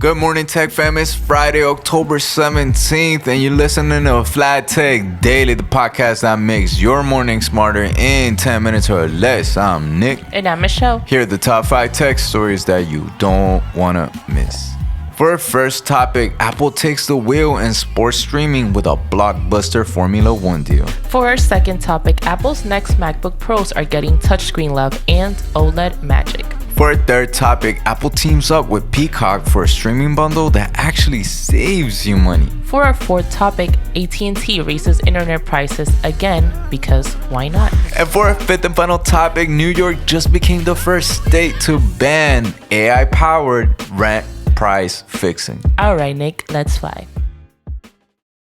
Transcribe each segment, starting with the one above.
Good morning, Tech fam. It's Friday, October 17th, and you're listening to FLYTECH Daily, the podcast that makes your morning smarter in 10 minutes or less. I'm Nick. And I'm Michelle. Here are the top 5 tech stories that you don't want to miss. For our first topic, Apple takes the wheel in sports streaming with a blockbuster Formula One deal. For our second topic, Apple's next MacBook Pros are getting touchscreen love and OLED magic. For our third topic, Apple teams up with Peacock for a streaming bundle that actually saves you money. For our fourth topic, AT&T raises internet prices again because why not? And for our fifth and final topic, New York just became the first state to ban AI-powered rent price fixing. All right, Nick, let's fly.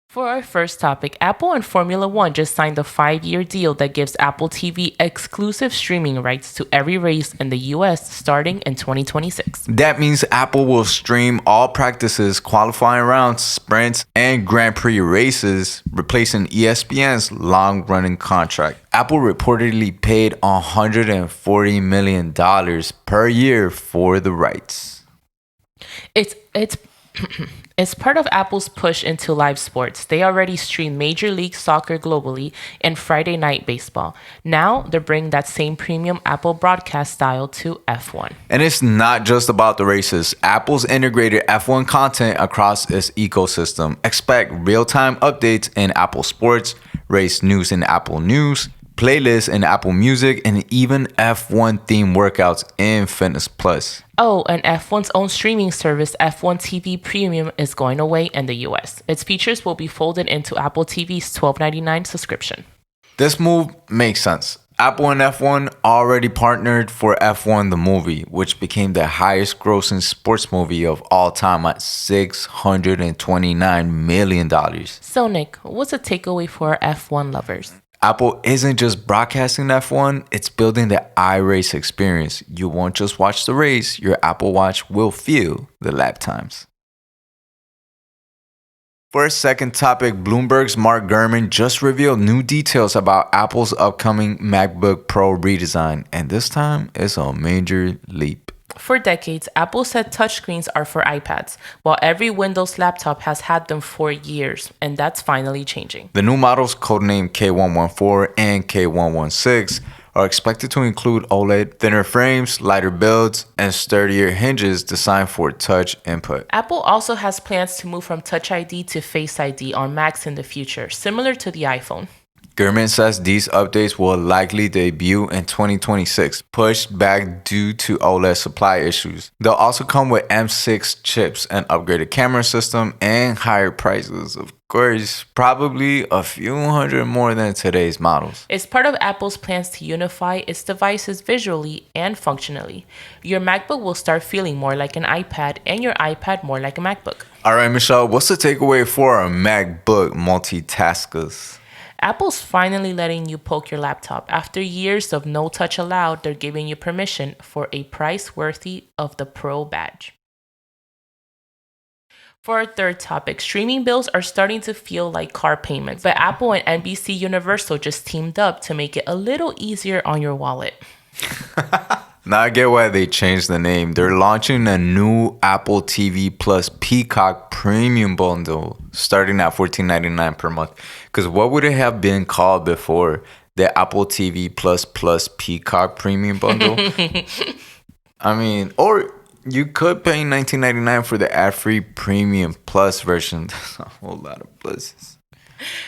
For our first topic, Apple and Formula One just signed a 5-year deal that gives Apple TV exclusive streaming rights to every race in the US starting in 2026. That means Apple will stream all practices, qualifying rounds, sprints, and Grand Prix races, replacing ESPN's long-running contract. Apple reportedly paid $140 million per year for the rights. It's part of Apple's push into live sports. They already stream Major League Soccer globally and Friday Night Baseball. Now they're bringing that same premium Apple broadcast style to F1. And it's not just about the races. Apple's integrated F1 content across its ecosystem. Expect real-time updates in Apple Sports, race news in Apple News, playlists in Apple Music, and even F1 themed workouts in Fitness Plus. Oh, and F1's own streaming service, F1 TV Premium, is going away in the US. Its features will be folded into Apple TV's $12.99 subscription. This move makes sense. Apple and F1 already partnered for F1 the movie, which became the highest grossing sports movie of all time at $629 million. So Nick, what's a takeaway for our F1 lovers? Apple isn't just broadcasting F1, it's building the iRace experience. You won't just watch the race, your Apple Watch will feel the lap times. For our second topic, Bloomberg's Mark Gurman just revealed new details about Apple's upcoming MacBook Pro redesign, and this time it's a major leap. For decades, Apple said touchscreens are for iPads, while every Windows laptop has had them for years, and that's finally changing. The new models, codenamed K114 and K116, are expected to include OLED, thinner frames, lighter builds, and sturdier hinges designed for touch input. Apple also has plans to move from Touch ID to Face ID on Macs in the future, similar to the iPhone. Gurman says these updates will likely debut in 2026, pushed back due to OLED supply issues. They'll also come with M6 chips, an upgraded camera system, and higher prices. Of course, probably a few hundred more than today's models. It's part of Apple's plans to unify its devices visually and functionally. Your MacBook will start feeling more like an iPad and your iPad more like a MacBook. All right, Michelle, what's the takeaway for our MacBook multitaskers? Apple's finally letting you poke your laptop. After years of no touch allowed, they're giving you permission for a price worthy of the Pro badge. For our third topic, streaming bills are starting to feel like car payments, but Apple and NBC Universal just teamed up to make it a little easier on your wallet. Now I get why they changed the name. They're launching a new Apple TV Plus Peacock Premium bundle starting at $14.99 per month. Because what would it have been called before? The Apple TV Plus Peacock Premium bundle? I mean, or you could pay $19.99 for the ad-free Premium Plus version. That's a whole lot of pluses.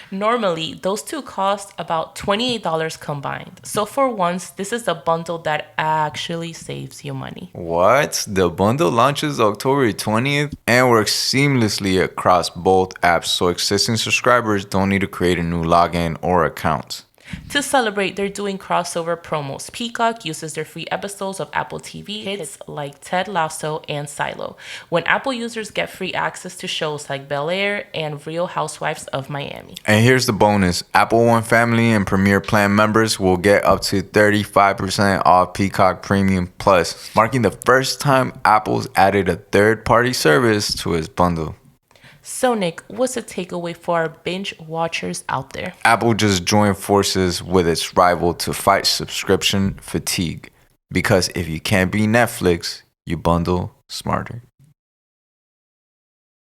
Normally, those two cost about $28 combined. So for once, this is a bundle that actually saves you money. What? The bundle launches October 20th and works seamlessly across both apps, so existing subscribers don't need to create a new login or account. To celebrate, they're doing crossover promos. Peacock uses their free episodes of Apple TV hits like Ted Lasso and Silo, when Apple users get free access to shows like Bel-Air and Real Housewives of Miami. And here's the bonus. Apple One Family and Premier Plan members will get up to 35% off Peacock Premium Plus, marking the first time Apple's added a third-party service to its bundle. So Nick, what's the takeaway for our binge watchers out there? Apple just joined forces with its rival to fight subscription fatigue. Because if you can't be Netflix, you bundle smarter.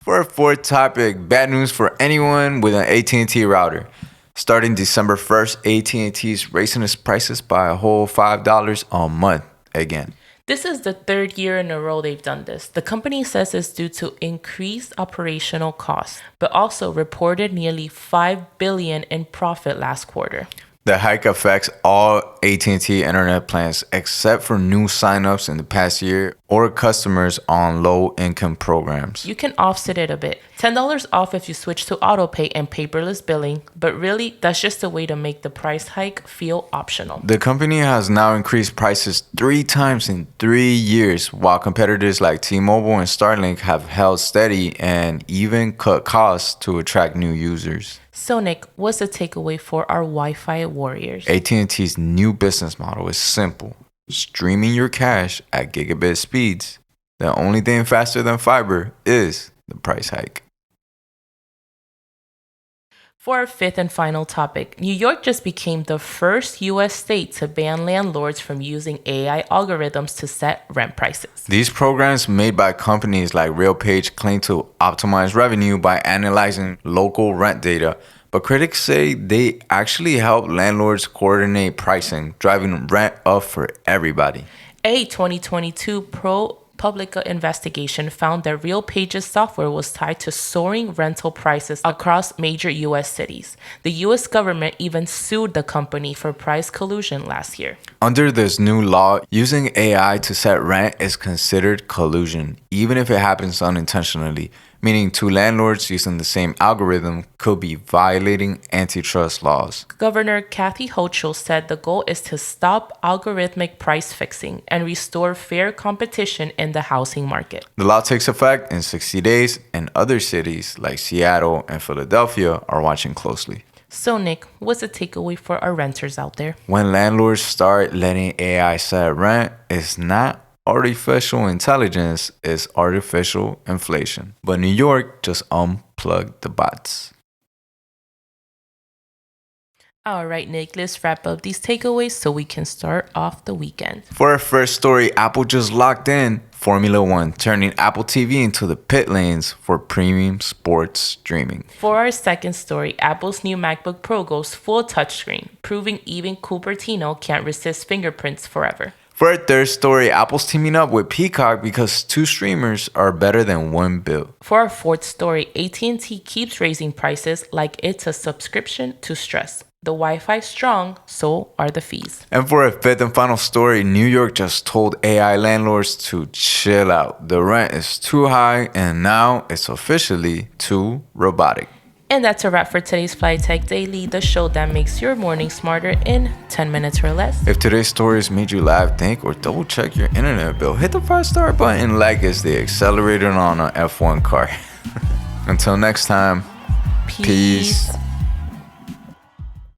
For our fourth topic, bad news for anyone with an AT&T router. Starting December 1st, AT&T is raising its prices by a whole $5 a month again. This is the third year in a row they've done this. The company says it's due to increased operational costs, but also reported nearly $5 billion in profit last quarter. The hike affects all AT&T Internet plans except for new signups in the past year or customers on low-income programs. You can offset it a bit. $10 off if you switch to autopay and paperless billing, but really, that's just a way to make the price hike feel optional. The company has now increased prices 3 times in 3 years, while competitors like T-Mobile and Starlink have held steady and even cut costs to attract new users. So Nick, what's the takeaway for our Wi-Fi warriors? AT&T's new business model is simple. Streaming your cash at gigabit speeds. The only thing faster than fiber is the price hike. For our fifth and final topic, New York just became the first U.S. state to ban landlords from using AI algorithms to set rent prices. These programs made by companies like RealPage claim to optimize revenue by analyzing local rent data, but critics say they actually help landlords coordinate pricing, driving rent up for everybody. A 2022 ProPublica investigation found that RealPage's software was tied to soaring rental prices across major U.S. cities. The U.S. government even sued the company for price collusion last year. Under this new law, using AI to set rent is considered collusion, even if it happens unintentionally, meaning two landlords using the same algorithm could be violating antitrust laws. Governor Kathy Hochul said the goal is to stop algorithmic price fixing and restore fair competition in the housing market. The law takes effect in 60 days, and other cities like Seattle and Philadelphia are watching closely. So Nick, what's the takeaway for our renters out there? When landlords start letting AI set rent, it's not artificial intelligence, it's artificial inflation. But New York just unplugged the bots. All right, Nick, let's wrap up these takeaways so we can start off the weekend. For our first story, Apple just locked in Formula One, turning Apple TV into the pit lanes for premium sports streaming. For our second story, Apple's new MacBook Pro goes full touchscreen, proving even Cupertino can't resist fingerprints forever. For our third story, Apple's teaming up with Peacock because 2 streamers are better than 1 bill. For our fourth story, AT&T keeps raising prices like it's a subscription to stress. The Wi-Fi strong, so are the fees. And for our fifth and final story, New York just told AI landlords to chill out. The rent is too high and now it's officially too robotic. And that's a wrap for today's FLYTECH Daily, the show that makes your morning smarter in 10 minutes or less. If today's stories made you laugh, think, or double check your internet bill, hit the 5-star button like it's the accelerator on an F1 car. Until next time, peace.